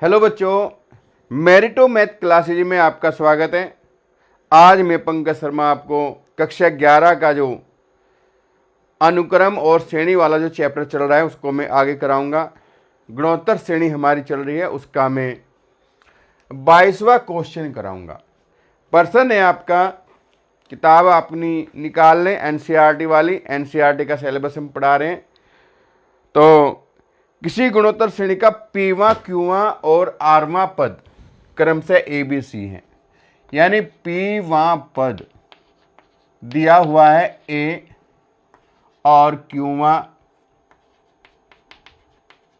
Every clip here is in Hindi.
हेलो बच्चों, मेरिटो मैथ क्लासेज में आपका स्वागत है। आज मैं पंकज शर्मा आपको कक्षा 11 का जो अनुक्रम और श्रेणी वाला जो चैप्टर चल रहा है उसको मैं आगे कराऊंगा। गुणोत्तर श्रेणी हमारी चल रही है, उसका मैं 22वां क्वेश्चन कराऊंगा। प्रश्न है आपका, किताब अपनी निकाल लें, एनसीईआरटी वाली। एनसीईआरटी का सिलेबस हम पढ़ा रहे हैं। तो किसी गुणोत्तर श्रेणी का पीवां, क्यूवां और आरवां पद क्रमशः ए बी सी है। यानी पीवां पद दिया हुआ है ए और क्यूवां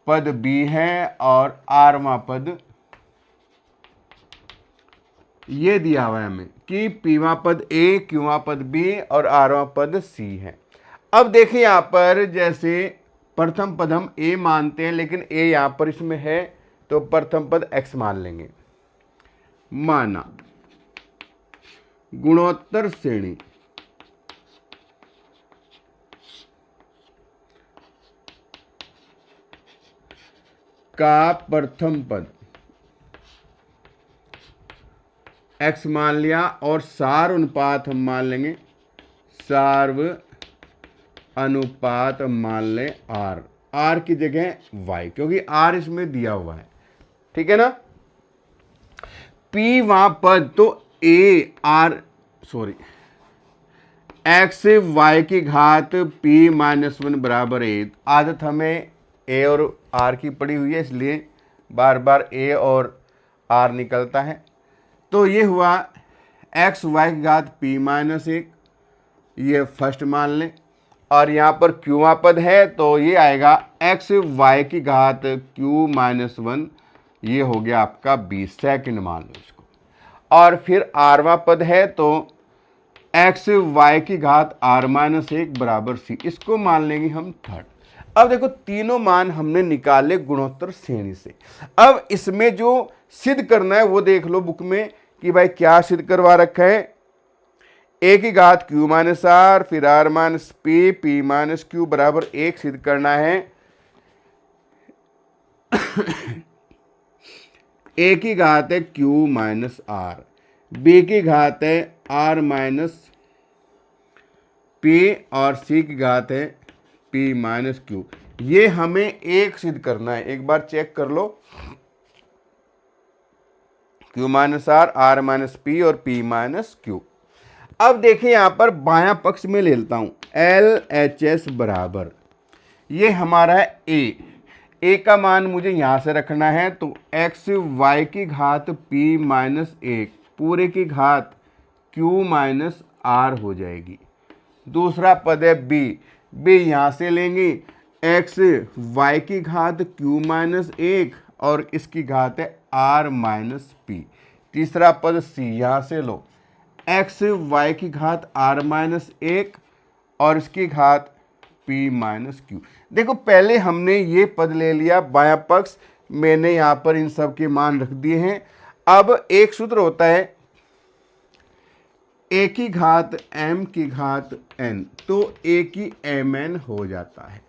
पद बी है और आरवां पद ये दिया हुआ है हमें कि पीवां पद ए, क्यूवां पद बी और आरवां पद सी है। अब देखिए यहां पर जैसे प्रथम पद हम ए मानते हैं, लेकिन ए यहां पर इसमें है तो प्रथम पद एक्स मान लेंगे। माना गुणोत्तर श्रेणी का प्रथम पद एक्स मान लिया और सार अनुपात हम मान लेंगे, सार्व अनुपात मान लें आर। आर की जगह वाई, क्योंकि आर इसमें दिया हुआ है। ठीक है ना। पी वहां पद तो ए आर एक्स वाई की घात पी माइनस वन बराबर ए। आदत हमें ए और आर की पड़ी हुई है, इसलिए बार बार ए और आर निकलता है। तो ये हुआ एक्स वाई की घात पी माइनस एक, ये फर्स्ट मान लें। और यहाँ पर क्यूवां पद है तो ये आएगा एक्स वाई की घात क्यू माइनस वन, ये हो गया आपका 20, सेकंड मान लो इसको। और फिर आरवां पद है तो एक्स वाई की घात आर माइनस एक बराबर सी, इसको मान लेंगे हम थर्ड। अब देखो तीनों मान हमने निकाले गुणोत्तर श्रेणी से। अब इसमें जो सिद्ध करना है वो देख लो बुक में कि भाई क्या सिद्ध करवा रखा है। ए की घात क्यू माइनस आर, फिर R minus P, P minus Q बराबर एक सिद्ध करना है। ए की घात है क्यू माइनस आर, बी की घात है आर माइनस पी और सी की घात है पी माइनस क्यू। ये हमें एक सिद्ध करना है। एक बार चेक कर लो, Q minus R minus P और पी माइनस क्यू। अब देखिए यहां पर बायां पक्ष में ले लेता हूं, एल एच एस बराबर, ये हमारा है ए का मान मुझे यहां से रखना है तो एक्स वाई की घात पी माइनस एक पूरे की घात क्यू माइनस आर हो जाएगी। दूसरा पद है बी यहां से लेंगे, एक्स वाई की घात क्यू माइनस एक और इसकी घात है आर माइनस पी। तीसरा पद सी यहां से लो, एक्स वाई की घात आर माइनस एक और इसकी घात पी माइनस क्यू। देखो पहले हमने ये पद ले लिया बायां पक्ष, मैंने यहां पर इन सब के मान रख दिए हैं। अब एक सूत्र होता है ए की घात एम की घात एन, तो ए की एम एन हो जाता है।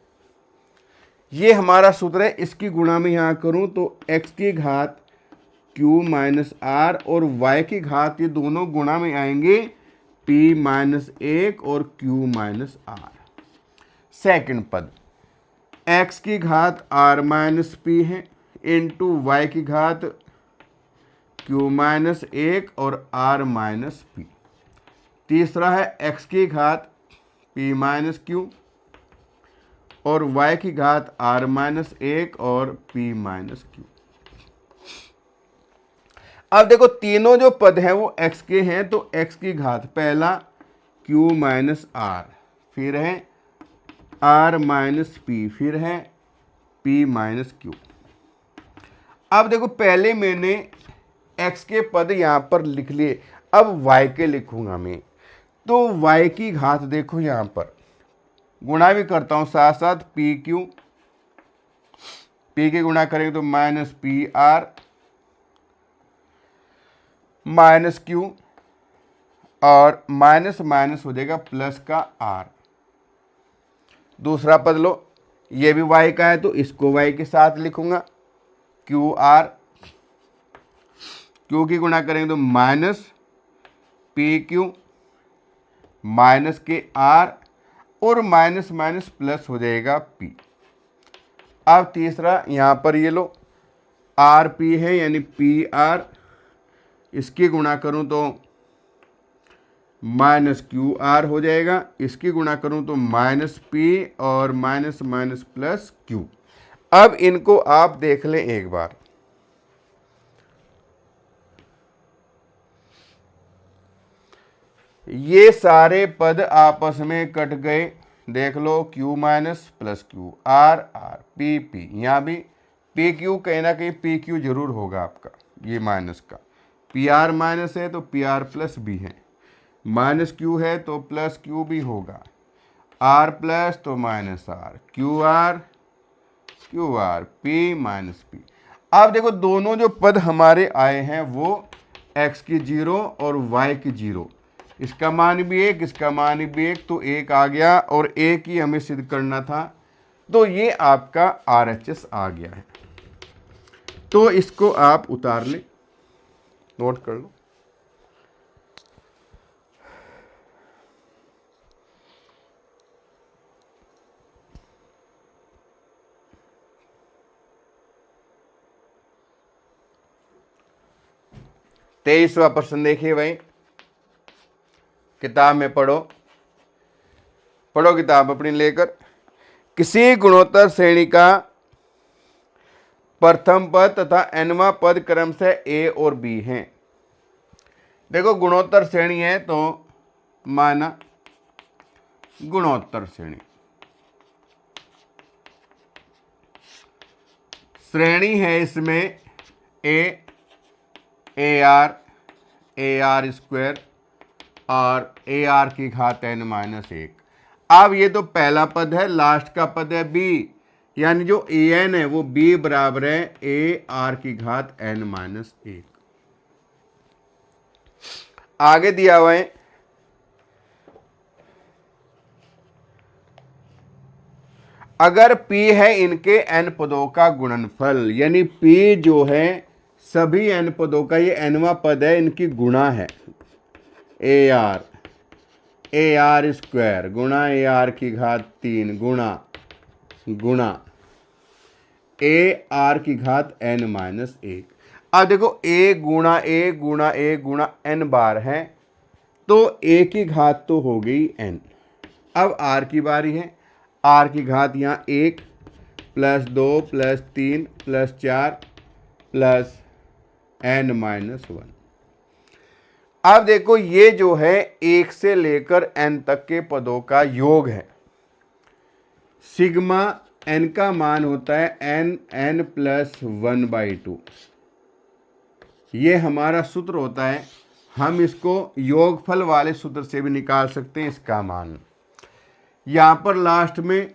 ये हमारा सूत्र है। इसकी गुणा में यहां करूं तो एक्स की घात क्यू माइनस आर और y की घात, ये दोनों गुणा में आएंगे p माइनस एक और q माइनस आर। सेकेंड पद x की घात r माइनस पी है इंटू वाई की घात q माइनस एक और r माइनस पी। तीसरा है x की घात p माइनस क्यू और y की घात r माइनस एक और p माइनस क्यू। अब देखो तीनों जो पद हैं वो x के हैं तो x की घात पहला q माइनस आर, फिर है r माइनस पी, फिर है p माइनस क्यू। अब देखो पहले मैंने x के पद यहां पर लिख लिए, अब y के लिखूंगा मैं। तो y की घात देखो यहां पर गुणा भी करता हूं साथ साथ, पी क्यू, p के गुणा करेंगे तो minus P R minus Q और माइनस माइनस हो जाएगा प्लस का आर। दूसरा पद लो, ये भी y का है तो इसको y के साथ लिखूंगा क्यू आर क्यू की गुणा करेंगे तो माइनस पी क्यू माइनस के आर और माइनस माइनस प्लस हो जाएगा पी। अब तीसरा यहाँ पर ये लो आर पी है यानी पी आर, इसकी गुणा करूँ तो माइनस क्यू आर हो जाएगा, इसकी गुणा करूँ तो माइनस पी और माइनस माइनस प्लस क्यू। अब इनको आप देख लें एक बार, ये सारे पद आपस में कट गए, देख लो Q minus plus Q R R P P, यहाँ भी पी क्यू कहीं ना कहीं पी क्यू जरूर होगा आपका, ये माइनस का पी आर माइनस है तो पी आर प्लस भी है, माइनस क्यू है तो प्लस क्यू भी होगा, आर प्लस तो minus R, Q R P minus P. अब देखो दोनों जो पद हमारे आए हैं वो x की 0 और y की 0, इसका मान भी 1 इसका मान भी 1, तो 1 आ गया और 1 ही हमें सिद्ध करना था, तो ये आपका RHS आ गया है। तो इसको आप उतार लें, नोट कर लो। तेईसवां प्रश्न देखिए भाई, किताब में पढ़ो किताब अपनी लेकर। किसी गुणोत्तर श्रेणी का प्रथम पद तथा nवां पद क्रम से a और b हैं। देखो गुणोत्तर श्रेणी है तो माना गुणोत्तर श्रेणी, श्रेणी है इसमें ए आर स्क्वायर और ए आर की घात n माइनस 1। अब ये तो पहला पद है, लास्ट का पद है b, यानी जो ए एन है वो b बराबर है ए आर की घात n माइनस 1। आगे दिया हुआ है अगर p है इनके n पदों का गुणनफल, यानी p जो है सभी n पदों का, ये nवां पद है, इनकी गुणा है ए आर स्क्वायर गुणा ए आर की घात 3 गुणा ए आर की घात n माइनस 1। अब देखो a गुणा ए गुणा ए गुणा n बार है तो a की घात तो हो गई n। अब r की बारी है, r की घात यहाँ 1 plus 2 plus 3 plus 4 plus n minus 1। अब देखो ये जो है 1 से लेकर n तक के पदों का योग है, सिग्मा n का मान होता है n प्लस 1/2, ये हमारा सूत्र होता है। हम इसको योगफल वाले सूत्र से भी निकाल सकते हैं इसका मान। यहाँ पर लास्ट में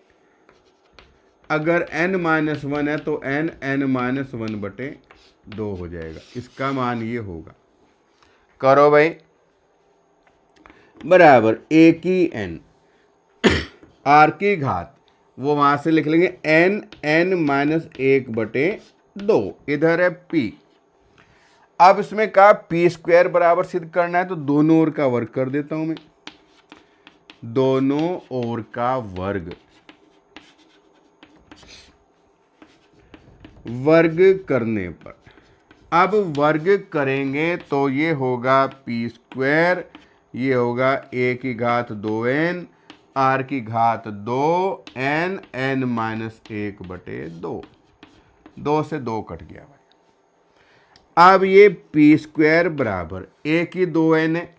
अगर n माइनस 1 है तो n माइनस 1/2 हो जाएगा, इसका मान ये होगा। करो भाई, बराबर a की n r की घात, वो वहां से लिख लेंगे n माइनस 1/2, इधर है p। अब इसमें कहा p स्क्वायर बराबर सिद्ध करना है तो दोनों ओर का वर्ग कर देता हूं मैं, दोनों ओर का वर्ग करने पर, अब वर्ग करेंगे तो ये होगा p स्क्वायर, ये होगा a की घात 2n r की घात 2n माइनस 1/2, 2 से 2 कट गया भाई। अब ये p स्क्वायर बराबर a की 2n है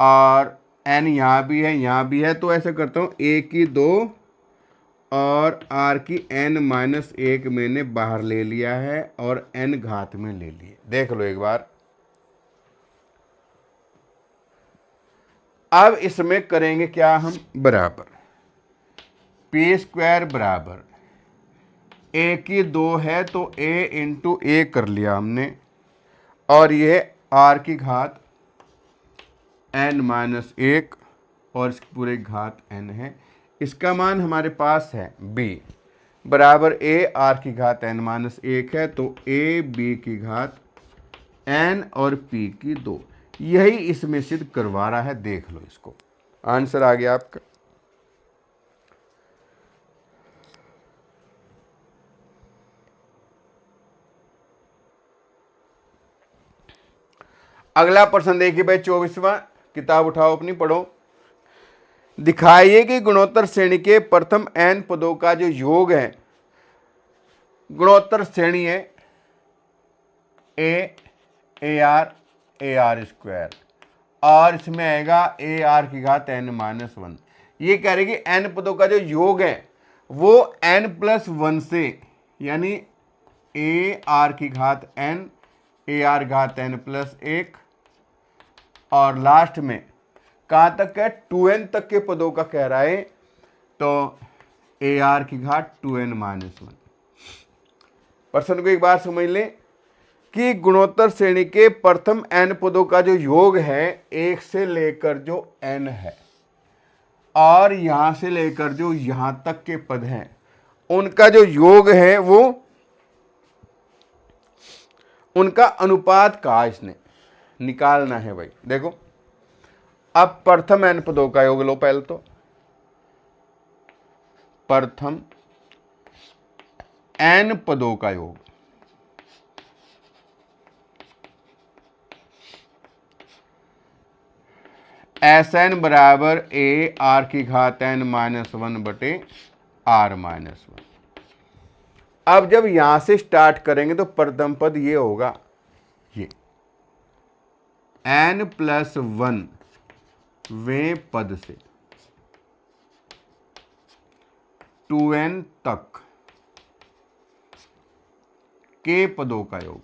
और n यहाँ भी है, तो ऐसा करता हूँ a की 2 और r की n माइनस 1 मैंने बाहर ले लिया है और n घात में ले लिए। देख लो एक बार, अब इसमें करेंगे क्या हम, बराबर p स्क्वायर बराबर a की 2 है तो a इंटू a कर लिया हमने, और ये r की घात n माइनस 1 और इसकी पूरे घात n है, इसका मान हमारे पास है b बराबर a r की घात n माइनस 1 है तो a b की घात n और p की 2, यही इसमें सिद्ध करवा रहा है। देख लो इसको, आंसर आ गया आपका। अगला प्रश्न देखिए भाई, 24वां, किताब उठाओ अपनी, पढ़ो। दिखाइए कि गुणोत्तर श्रेणी के प्रथम n पदों का जो योग है, गुणोत्तर श्रेणी है ए आर स्क्वायर, और इसमें आएगा ए आर की घात n-1। ये कह रहे कि n पदों का जो योग है वो n+1 से, यानी ए आर की घात n, ए आर घात n+1, और लास्ट में कहाँ तक है, 2n तक के पदों का कह रहा है, तो ए आर की घात 2n-1। प्रश्न को एक बार समझ लें कि गुणोत्तर श्रेणी के प्रथम n पदों का जो योग है 1 से लेकर जो n है, और यहां से लेकर जो यहां तक के पद हैं, उनका जो योग है वो, उनका अनुपात का इसने निकालना है भाई। देखो, अब प्रथम n पदों का योग लो पहले, तो प्रथम n पदों का योग, Sn बराबर ए आर की घात n-1 बटे r-1। अब जब यहां से स्टार्ट करेंगे तो प्रथम पद ये होगा, ये n+1 वें पद से 2n तक के पदों का योग।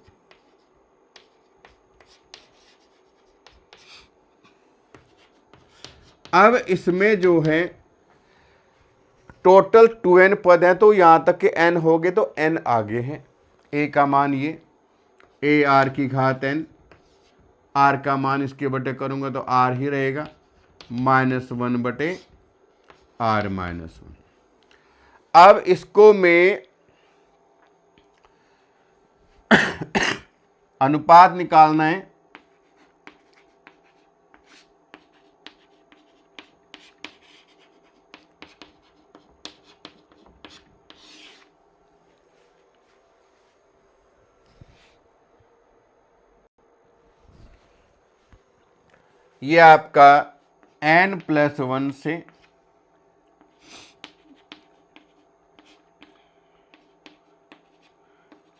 अब इसमें जो है टोटल 2n पद हैं, तो यहां तक के n हो गए, तो n आगे हैं। a का मान ये ए आर की घात n, r का मान इसके बटे करूंगा तो r ही रहेगा, -1 बटे r-1। अब इसको मैं अनुपात निकालना है, ये आपका n+1 से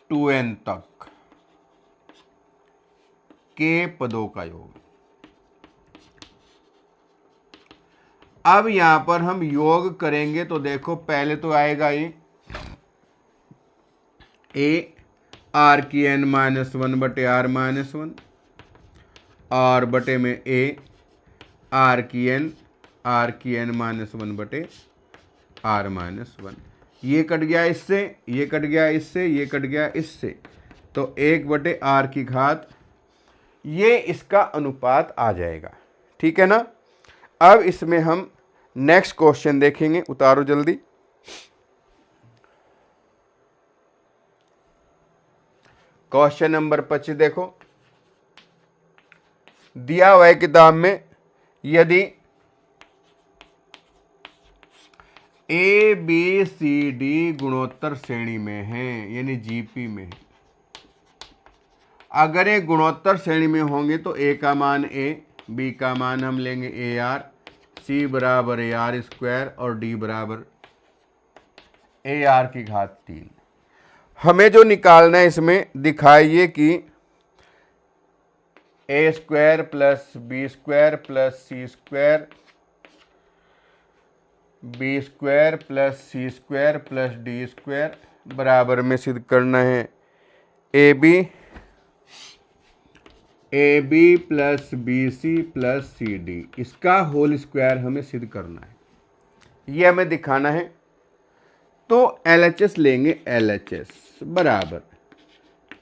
टू एन तक के पदों का योग। अब यहां पर हम योग करेंगे तो देखो, पहले तो आएगा ये ए आर की n-1 बटे r-1, और बटे में ए आर की n-1 बटे r-1। ये कट गया इससे, ये कट गया इससे, ये कट गया इससे, तो 1 बटे r की घात, ये इसका अनुपात आ जाएगा। ठीक है ना। अब इसमें हम नेक्स्ट क्वेश्चन देखेंगे, उतारो जल्दी। क्वेश्चन नंबर 25 देखो, दिया हुआ है किताब में, यदि ए बी सी डी गुणोत्तर श्रेणी में है, यानी जीपी में है, अगर ये गुणोत्तर श्रेणी में होंगे तो ए का मान ए, बी का मान हम लेंगे ए आर, सी बराबर ए आर स्क्वायर, और डी बराबर ए आर की घात 3। हमें जो निकालना है इसमें, दिखाइए कि A square plus B square plus C square, B square plus C square plus D square बराबर में सिद्ध करना है A B plus B C plus C D, इसका होल स्क्वायर हमें सिद्ध करना है, ये हमें दिखाना है। तो LHS लेंगे, LHS बराबर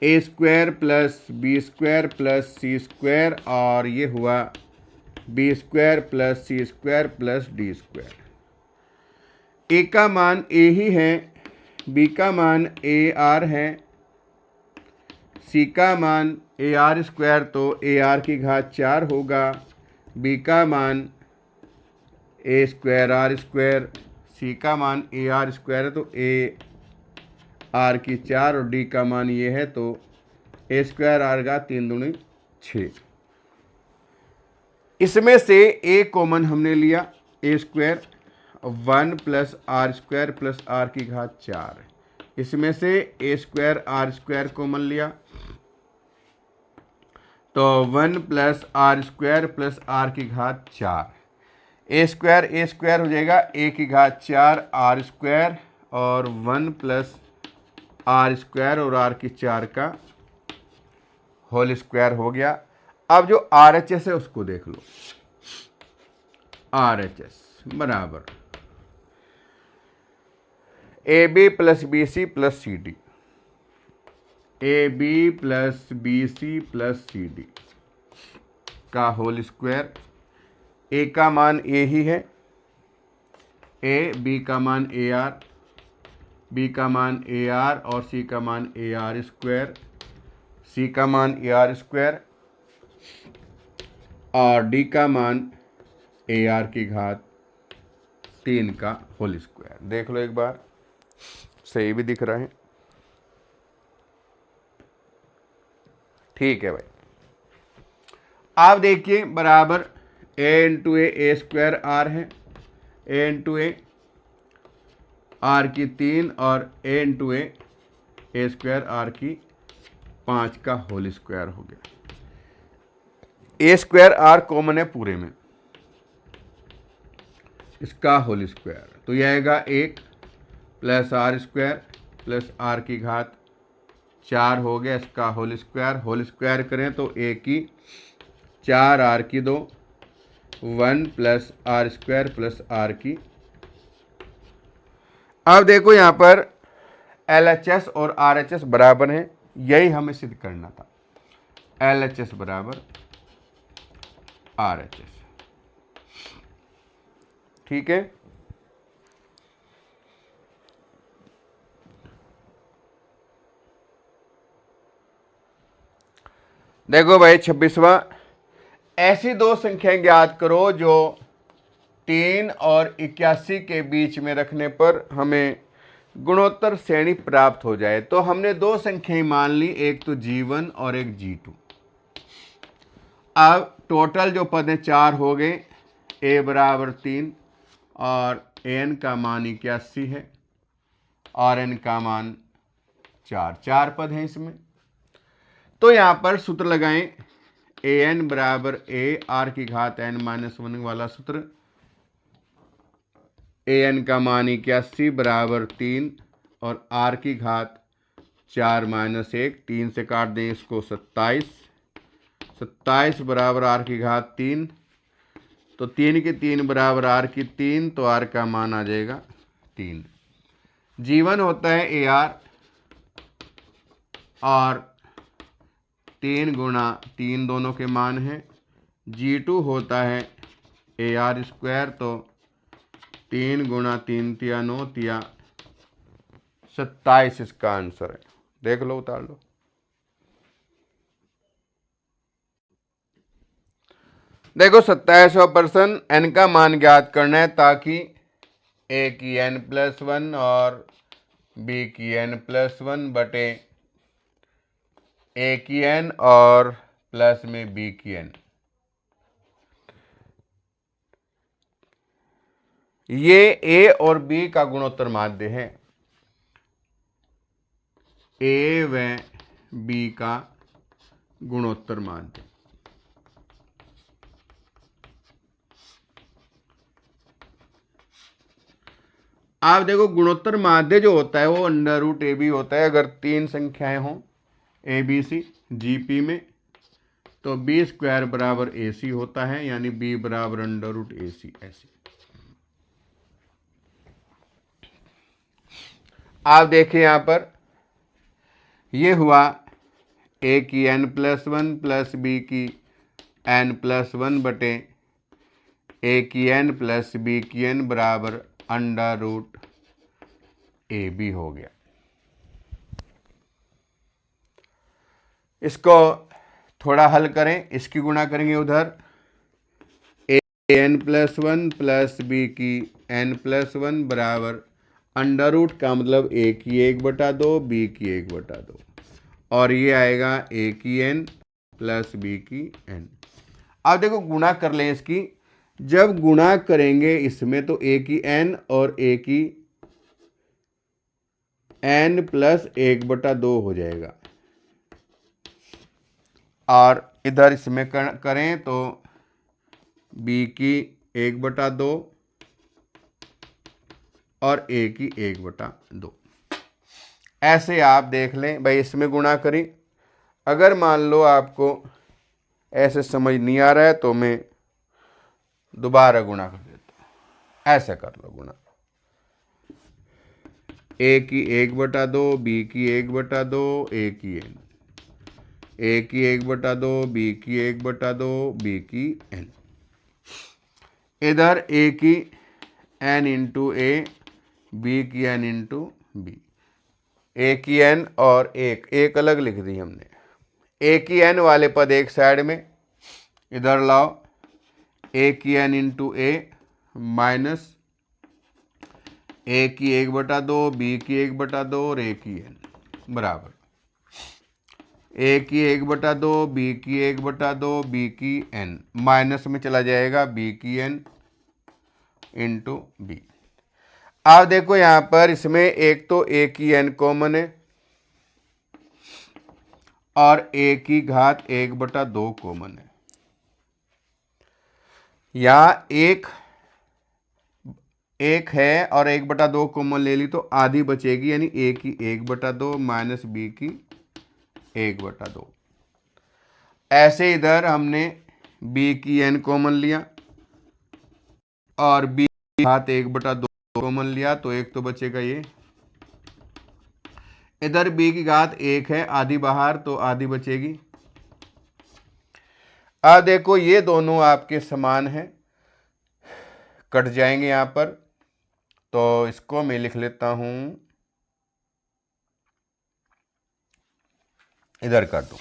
A square plus B square plus C square, और ये हुआ B square plus C square plus D square. A का मान ए ही है, बी का मान ए आर है, सी का मान ए आर स्क्वायर तो ए आर की घात 4 होगा, बी का मान ए स्क्वायर आर स्क्वायर, सी का मान ए आर स्क्वायर है तो ए आर की 4 और डी का मान ये है तो ए स्क्वायर आर का 3 दूनी 6। इसमें से ए कॉमन हमने लिया, A square 1 plus R square plus R की घात 4। इसमें से A square R square common लिया तो 1 plus R square plus R की घात 4। ए स्क्वायर हो जाएगा ए की घात 4 आर स्क्वायर और 1 प्लस आर स्क्वायर और आर की 4 का होल स्क्वायर हो गया। अब जो आर एच एस है उसको देख लो, आर एच एस बराबर A B plus B C plus C D, A B plus B C plus C D का होल स्क्वायर। ए का मान ए ही है, ए, बी का मान ए आर, बी का मान ए आर और सी का मान ए आर स्क्वायर, सी का मान ए आर स्क्वायर और डी का मान ए आर की घात 3 का होल स्क्वायर। देख लो एक बार, सही भी दिख रहा है। ठीक है भाई, आप देखिए बराबर ए इंटू ए स्क्वायर आर है, ए इंटू ए आर की 3 और ए इंटू ए स्क्वायर आर की 5 का होल स्क्वायर हो गया। ए स्क्वायर आर कॉमन है पूरे में, इसका होल स्क्वायर तो यह आएगा 1 plus R square plus R की घात 4 हो गया, इसका होल स्क्वायर करें तो ए की 4 आर की 2, 1 plus R square plus R की। अब देखो यहाँ पर एल एच एस और आर एच एस बराबर हैं, यही हमें सिद्ध करना था। एल एच एस बराबर आर एच एस, ठीक है। देखो भाई 26वां, ऐसी दो संख्याएं ज्ञात करो जो 3 और 81 के बीच में रखने पर हमें गुणोत्तर श्रेणी प्राप्त हो जाए। तो हमने दो संख्याएं मान ली, एक तो G1 और एक G2। अब टोटल जो पद हैं 4 हो गए, a बराबर 3 और an का मान 81 है और n का मान 4 पद हैं इसमें। तो यहाँ पर सूत्र लगाएं, an बराबर a r की घात n-1 वाला सूत्र, an का मान 81 बराबर 3 और r की घात 4 - 1, 3 से काट दें इसको 27 बराबर r की घात 3, तो 3 की 3 बराबर r की 3, तो r का मान आ जाएगा 3। G1 होता है ए आर और 3 गुणा 3 दोनों के मान हैं। G2 होता है ए आर स्क्वायर, तो 3 गुणा 3 तिया 9 तिया 27 इसका आंसर है। देख लो, उतार लो। देखो 27% n का मान ज्ञात करना है ताकि a की n+1 और b की n+1 बटे a की n और प्लस में b की n। ये a और b का गुणोत्तर माध्य है, a व b का गुणोत्तर माध्य। आप देखो गुणोत्तर माध्य जो होता है वो √ab होता है। अगर 3 संख्याएं हों ए बी सी जीपी में, तो b स्क्वायर बराबर ac होता है, यानी b बराबर √ac। ऐसे आप देखिए यहाँ पर ये हुआ a की n+1 प्लस b की n+1 बटे a की n प्लस b की n बराबर √ab हो गया। इसको थोड़ा हल करें, इसकी गुणा करेंगे उधर n+1 प्लस बी की n+1 बराबर अंडर रूट का मतलब a की 1/2 b की 1/2 और ये आएगा a की n प्लस b की n। अब देखो गुणा कर लें इसकी, जब गुणा करेंगे इसमें तो a की n और a की n प्लस 1/2 हो जाएगा, और इधर इसमें करें तो b की 1/2 और a की 1/2। ऐसे आप देख लें भाई, इसमें गुणा करें। अगर मान लो आपको ऐसे समझ नहीं आ रहा है तो मैं दोबारा गुणा कर देता हूँ। ऐसे कर लो गुणा, a की 1/2 b की 1/2 a की n, a की 1/2 b की 1/2 b की n। इधर a की n इंटू a, b की n इंटू b, a की n और एक अलग लिख दी हमने। a की n वाले पद एक साइड में, इधर लाओ a की n into a minus a की 1/2 b की 1/2 और a की n बराबर a की 1/2 b की 1/2 b की n, माइनस में चला जाएगा b की n इंटू b। अब देखो यहां पर इसमें एक तो a की n कॉमन है और a की घात 1/2 कॉमन है। यहां एक है और 1/2 कॉमन ले ली तो आधी बचेगी, यानी a की 1/2 माइनस b की 1/2। ऐसे इधर हमने b की n कॉमन लिया और b की घात 1/2 कॉमन लिया, तो एक तो बचेगा ये। इधर b की घात 1 है, आधी बाहर तो आधी बचेगी। अब देखो ये दोनों आपके समान हैं, कट जाएंगे यहां पर, तो इसको मैं लिख लेता हूं, इधर कर दो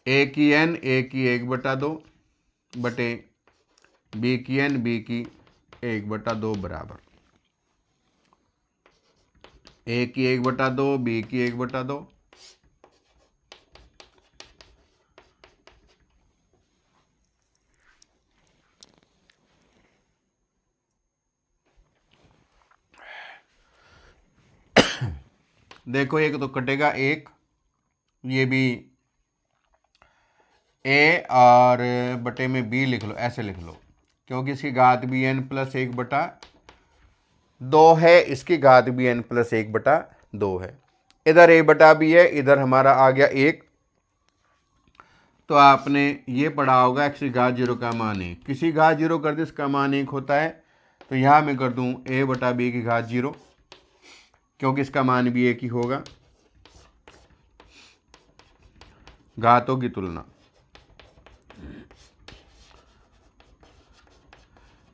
a की n a की 1/2 बटे b की n b की 1/2 बराबर a की 1/2 b की 1/2। देखो एक तो कटेगा एक, ये भी a और बटे में b लिख लो, ऐसे लिख लो, क्योंकि इसकी घात भी n प्लस 1/2 है, इसकी घात भी n प्लस 1/2 है। इधर a बटा b है, इधर हमारा आ गया 1। तो आपने ये पढ़ा होगा x की घात 0 का मान 1, किसी घात 0 कर दे इसका मान 1 होता है, तो यहाँ मैं कर दूँ a बटा b की घात 0, क्योंकि इसका मान भी 1 ही होगा। घातों की तुलना,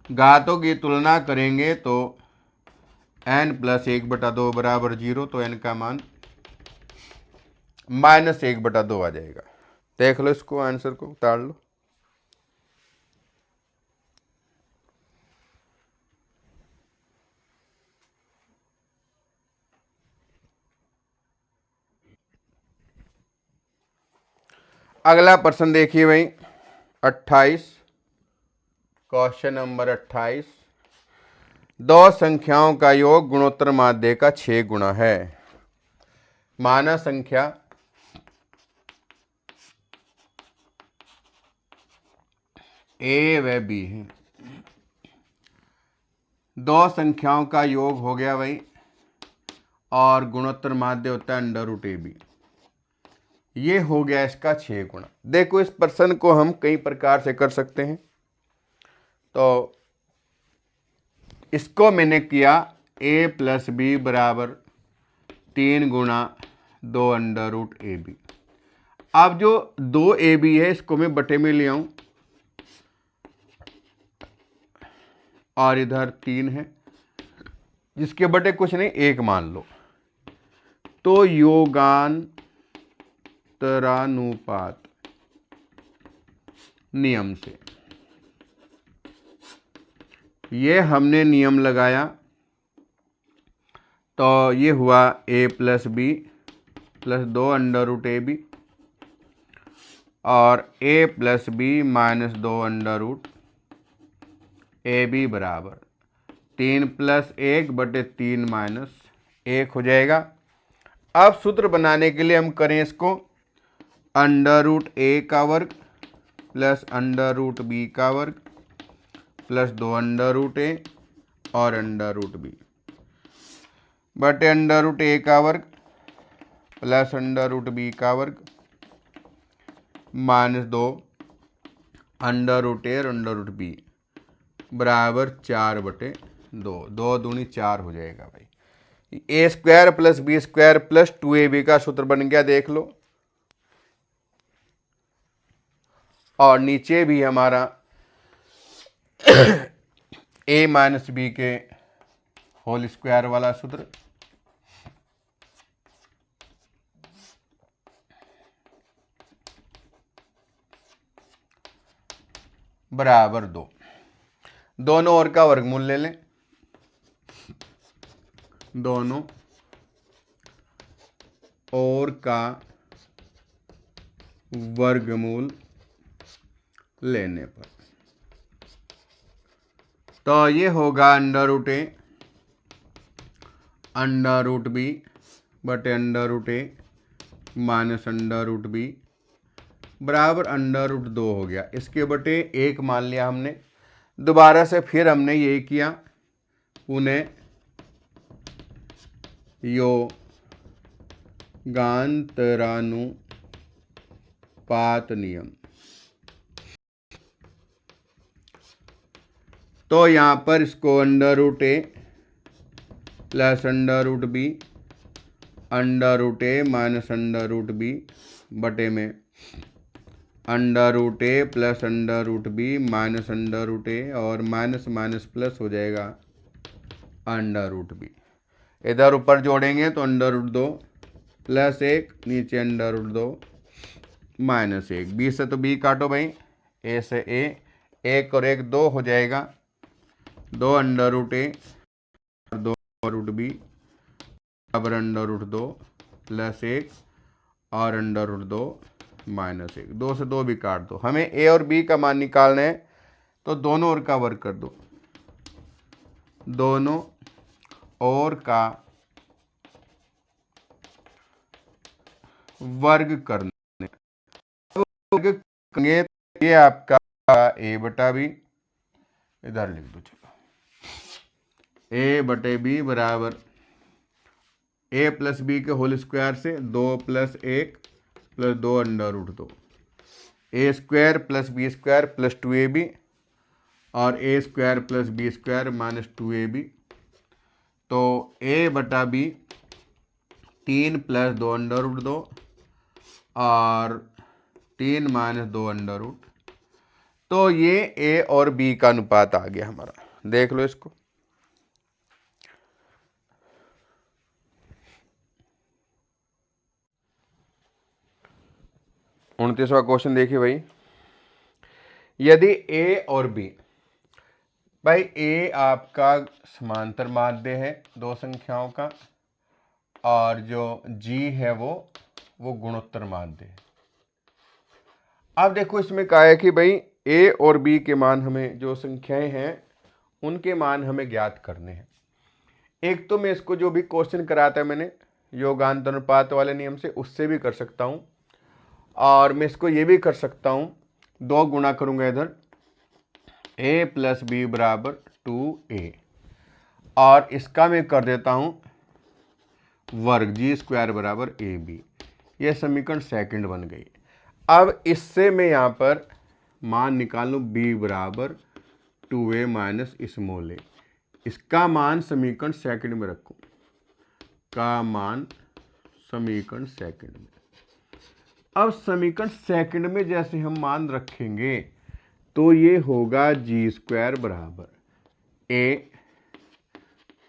घातों की तुलना करेंगे तो n प्लस 1/2 बराबर 0, तो n का मान माइनस 1/2 आ जाएगा। देख लो इसको, आंसर को उतार लो। अगला प्रश्न देखिए भाई 28, क्वेश्चन नंबर 28। दो संख्याओं का योग गुणोत्तर माध्य का 6 गुना है। माना संख्या a व b है। दो संख्याओं का योग हो गया भाई, और गुणोत्तर माध्य होता है अंडर रूट ए बी। ये हो गया इसका 6 गुना। देखो इस प्रश्न को हम कई प्रकार से कर सकते हैं, तो इसको मैंने किया a प्लस बी बराबर 3 गुना 2 अंडर रूट ए बी। अब जो 2ab है इसको मैं बटे में ले आऊं, और इधर 3 है जिसके बटे कुछ नहीं 1 मान लो, तो योगान गांतरानुपात नियम से। ये हमने नियम लगाया तो ये हुआ a plus B plus 2 under root A B और a plus B minus 2 under root A B बराबर 3 प्लस 1/3 माइनस 1 हो जाएगा। अब सूत्र बनाने के लिए हम करें इसको अंडर रूट ए का वर्ग प्लस अंडर रूट बी का वर्ग प्लस 2 अंडर रूट ए और अंडर रूट बी बटे अंडर रूट ए का वर्ग प्लस अंडर रूट बी का वर्ग माइनस 2 अंडर रूट ए और अंडर रूट बी बराबर 4/2। 2 दूनी 4 हो जाएगा भाई। A square plus B square plus 2ab का सूत्र बन गया, देख लो। और नीचे भी हमारा a माइनस बी के होल स्क्वायर वाला सूत्र बराबर 2। दोनों ओर का वर्गमूल ले लें, दोनों ओर का वर्गमूल लेने पर तो ये होगा under root A under root B बटे under root A minus under root B बराबर अंडर रूट 2 हो गया। इसके बटे 1 मान लिया हमने। दोबारा से फिर हमने यही किया, पुनः यो गांतरानुपात नियम। तो यहाँ पर इसको under root A plus under root B under root A minus under root B बटे में under root A plus under root B minus under root A और माइनस माइनस प्लस हो जाएगा अंडर रूट बी। इधर ऊपर जोड़ेंगे तो अंडर रूट 2 प्लस 1 नीचे अंडर रूट 2 माइनस 1। बी से तो बी काटो भाई, ए से ए, 1 और 1 2 हो जाएगा। 2 अंडर रूट ए और 2 रूट बी बराबर अंडर रूट 2 प्लस 1 और अंडर रूट 2 माइनस 1। 2 से 2 भी काट दो। हमें ए और बी का मान निकालना है तो दोनों ओर का वर्ग कर दो, दोनों ओर का वर्ग करने वर्ग करेंगे ये आपका ए बटा बी, इधर लिख दो चलो, ए बटे बी बराबर ए प्लस बी के होल स्क्वायर से 2 plus 1 plus 2 under root 2 A square plus B square plus 2ab और A square plus B square minus 2ab। तो ए बटा बी 3 प्लस 2 अंडर रूट 2 और 3 माइनस 2 अंडर रूट। तो ये ए और बी का अनुपात आ गया हमारा, देख लो इसको। उनतीसवां क्वेश्चन देखिए भाई, यदि ए और बी, भाई ए आपका समांतर माध्य है दो संख्याओं का और जो जी है वो गुणोत्तर माध्य है। अब देखो इसमें कहा है कि भाई ए और बी के मान हमें, जो संख्याएं हैं उनके मान हमें ज्ञात करने हैं। एक तो मैं इसको जो भी क्वेश्चन कराता है मैंने योगांतर अनुपात वाले नियम से, उससे भी कर सकता हूं और मैं इसको ये भी कर सकता हूं, 2 गुणा करूंगा इधर, a प्लस बी बराबर 2a और इसका मैं कर देता हूं वर्ग, जी स्क्वायर बराबर ए बी। यह समीकरण सेकंड बन गई। अब इससे मैं यहाँ पर मान निकालूं b बराबर 2a माइनस स्मॉल a। इसका मान समीकरण सेकंड में रखूं, का मान समीकरण सेकंड में। अब समीकरण सेकंड में जैसे हम मान रखेंगे तो ये होगा जी स्क्वायर बराबर a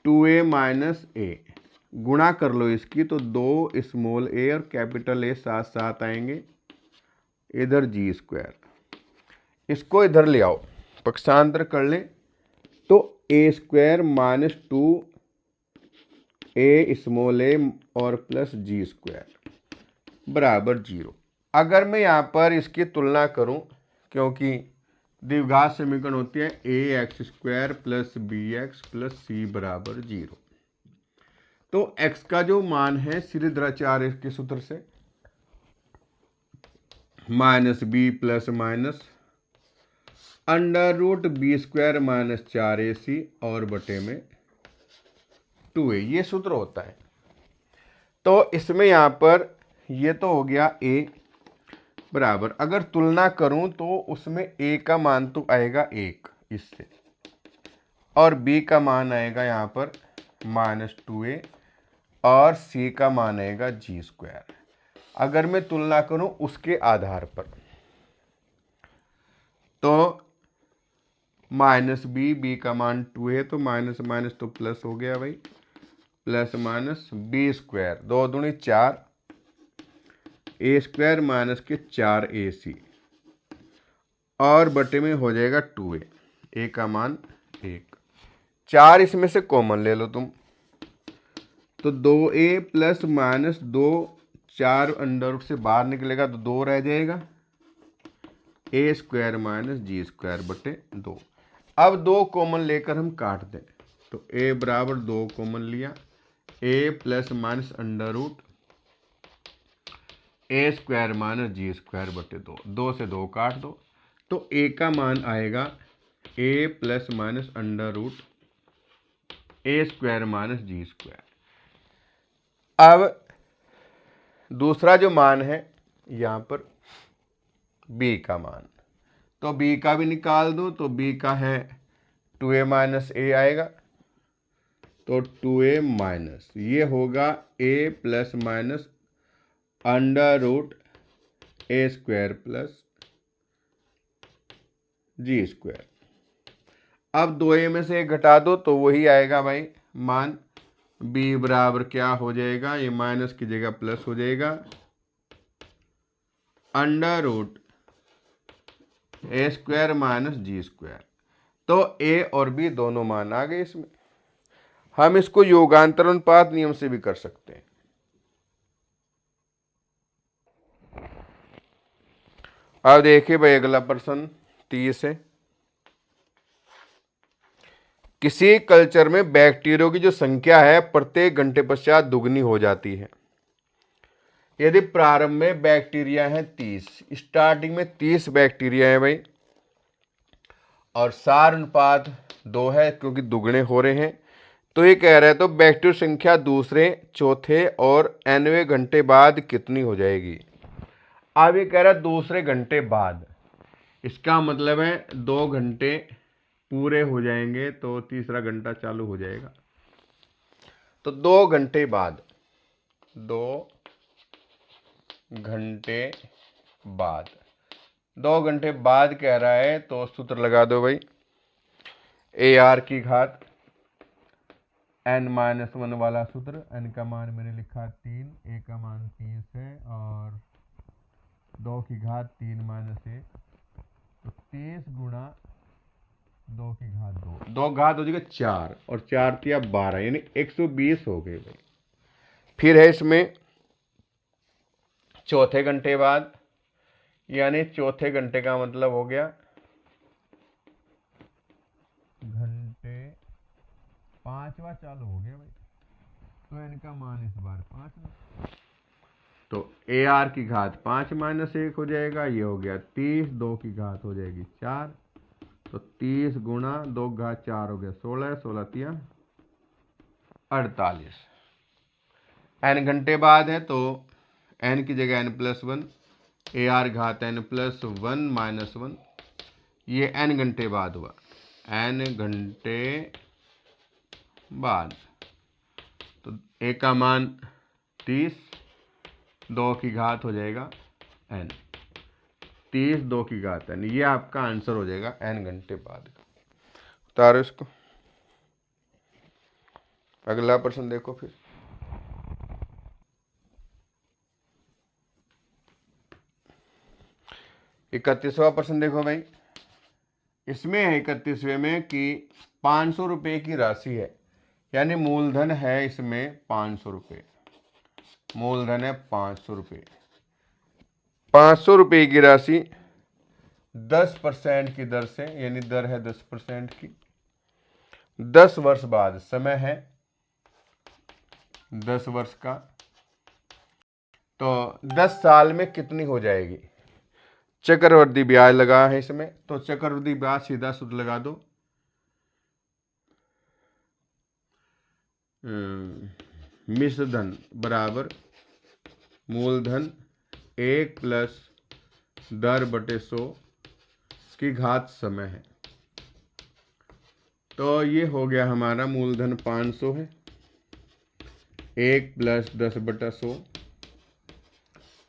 2a माइनस a गुणा कर लो इसकी, तो 2 स्मॉल ए और कैपिटल ए साथ साथ आएंगे, इधर जी स्क्वायर। इसको इधर ले आओ, पक्षांतर कर ले, तो ए स्क्वायर माइनस 2 ए स्मॉल ए और प्लस जी स्क्वायर बराबर 0। अगर मैं यहाँ पर इसकी तुलना करूँ, क्योंकि द्विघात समीकरण होती है A X square plus B X plus C बराबर 0, तो x का जो मान है श्रीधराचार्य के सूत्र से minus B plus minus under root B square minus 4ac और बटे में 2a, ये सूत्र होता है। तो इसमें यहाँ पर ये तो हो गया a बराबर, अगर तुलना करूं तो उसमें a का मान तो आएगा 1 इससे, और b का मान आएगा यहाँ पर माइनस 2a और c का मान आएगा जी स्क्वायर। अगर मैं तुलना करूं उसके आधार पर, तो माइनस बी का मान 2 है, तो माइनस माइनस तो प्लस हो गया भाई, प्लस माइनस बी स्क्वायर 2 दूनी 4 ए स्क्वायर माइनस के 4ac और बटे में हो जाएगा 2a, ए का मान 1। 4 इसमें से कॉमन ले लो तुम, तो 2a plus minus 2 4 under root से बाहर निकलेगा तो 2 रह जाएगा, ए स्क्वायर माइनस जी स्क्वायर बटे 2। अब 2 कॉमन लेकर हम काट दें, तो a बराबर 2 कॉमन लिया, a plus minus under root A square minus G square बटे 2, 2 से 2 काट दो, तो a का मान आएगा a plus minus under root A square minus G square. अब दूसरा जो मान है यहाँ पर b का मान, तो b का भी निकाल दो, तो b का है 2a माइनस ए आएगा, तो 2a माइनस ये होगा a plus minus under root A square plus G square. अब 2a में से घटा दो तो वही आएगा भाई मान, b बराबर क्या हो जाएगा, ये माइनस की जगह प्लस हो जाएगा, under root A square minus G square. तो a और b दोनों मान आ गए इसमें। हम इसको योगांतर अनुपात नियम से भी कर सकते हैं। अब देखिए भाई अगला प्रश्न 30 है। किसी कल्चर में बैक्टीरिया की जो संख्या है प्रत्येक घंटे पश्चात दुगनी हो जाती है। यदि प्रारंभ में बैक्टीरिया है 30, स्टार्टिंग में 30 बैक्टीरिया है भाई, और सार अनुपात 2 है क्योंकि दुगने हो रहे हैं, तो ये कह रहा है तो बैक्टीरिया संख्या दूसरे, चौथे और nवें घंटे बाद कितनी हो जाएगी। अब ये कह रहा है दूसरे घंटे बाद, इसका मतलब है 2 घंटे पूरे हो जाएंगे तो तीसरा घंटा चालू हो जाएगा। तो 2 घंटे बाद, 2 घंटे बाद, 2 घंटे बाद कह रहा है, तो सूत्र लगा दो भाई, AR की घात n-1 वाला सूत्र, n का मान मैंने लिखा 3, a का मान 30 है और 2 की घात 3 माइनस 1, तो 30 गुणा 2 की घात 2, 2 घात हो जाएगा 4 और 4 तिया 12, यानी 120 हो गए भाई। फिर है इसमें चौथे घंटे बाद, यानी चौथे घंटे का मतलब हो गया घंटे 5वां चालू हो गया भाई, तो इनका मान इस बार 5 में, तो AR की घात 5 माइनस 1 हो जाएगा, ये हो गया 30, 2 की घात हो जाएगी 4, तो 30 गुणा 2 घात 4 हो गया 16, 16 तिया 48। n घंटे बाद है तो n की जगह n+1, AR घात n+1 माइनस 1, ये n घंटे बाद हुआ, n घंटे बाद, तो a का मान 30, 2 की घात हो जाएगा n, 30 2 की घात n, ये आपका आंसर हो जाएगा n घंटे बाद का। उतारो इसको। अगला प्रश्न देखो फिर 31वां प्रश्न देखो भाई, इसमें है 31वें में कि 500 रुपये की राशि है, यानी मूलधन है इसमें 500 रुपये, मूलधन है 500 रुपये। 500 रुपये की राशि 10% की दर से, यानी दर है 10% की, 10 वर्ष बाद, समय है 10 वर्ष का, तो 10 साल में कितनी हो जाएगी। चक्रवृद्धि ब्याज लगा है इसमें, तो चक्रवृद्धि ब्याज सीधा सूत्र लगा दो, मिश्र धन बराबर मूलधन 1 प्लस दर बटे 100 की घात समय है। तो ये हो गया हमारा मूलधन 500 है, 1 प्लस 10 बटा 100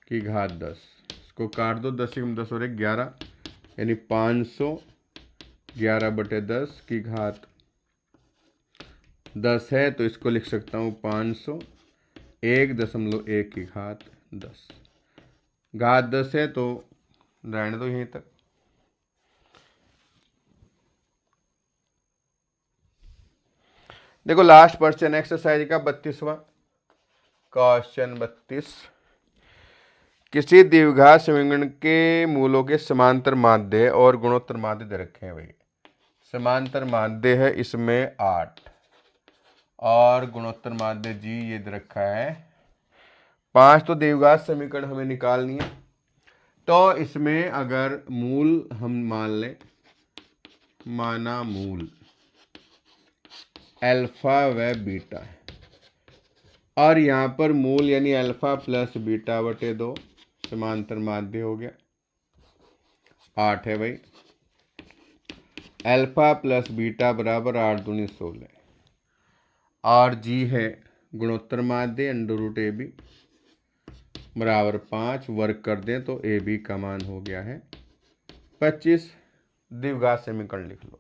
की घात 10, इसको काट दो, 10 से 10 और 1 11, यानी 500 11 बटे 10 की घात 10 है, तो इसको लिख सकता हूँ 500 1.1 की घात 10, घात 10 है तो रहने दो यहीं तक। देखो लास्ट क्वेश्चन एक्सरसाइज का 32वां क्वेश्चन 32, किसी द्विघात समीकरण के मूलों के समांतर माध्य और गुणोत्तर माध्य दे रखे हैं भाई। समांतर माध्य है इसमें 8 और गुणोत्तर माध्य जी ये दे रखा है 5। तो द्विघात समीकरण हमें निकालनी है, तो इसमें अगर मूल हम मान लें, माना मूल अल्फा व बीटा है, और यहाँ पर मूल यानी अल्फा प्लस बीटा बटे 2, समांतर माध्य हो गया 8 है भाई, अल्फा प्लस बीटा बराबर 8 दूनी 16, और जी है गुणोत्तर माध्य √AB बराबर 5, वर्ग कर दें तो AB का मान हो गया है 25। द्विघात समीकरण लिख लो,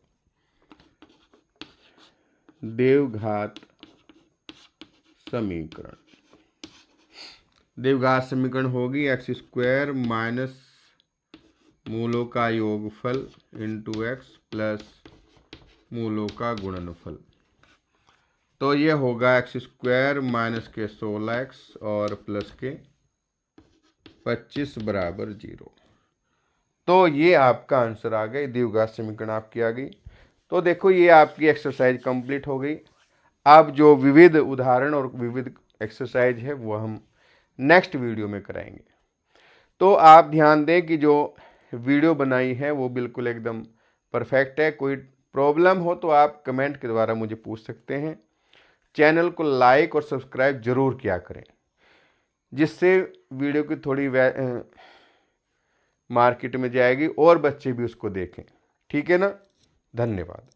द्विघात समीकरण, द्विघात समीकरण होगी x² माइनस मूलों का योगफल इंटू x प्लस मूलों का गुणनफल, तो ये होगा x² माइनस के 16x और प्लस के 25 बराबर 0। तो ये आपका आंसर आ गई, द्विघात समीकरण आपकी आ गई। तो देखो ये आपकी एक्सरसाइज कंप्लीट हो गई। अब जो विविध उदाहरण और विविध एक्सरसाइज है वो हम नेक्स्ट वीडियो में कराएंगे। तो आप ध्यान दें कि जो वीडियो बनाई है वो बिल्कुल एकदम परफेक्ट है। कोई प्रॉब्लम हो तो आप कमेंट के द्वारा मुझे पूछ सकते हैं। चैनल को लाइक और सब्सक्राइब जरूर किया करें, जिससे वीडियो की थोड़ी मार्केट में जाएगी और बच्चे भी उसको देखें। ठीक है ना? धन्यवाद।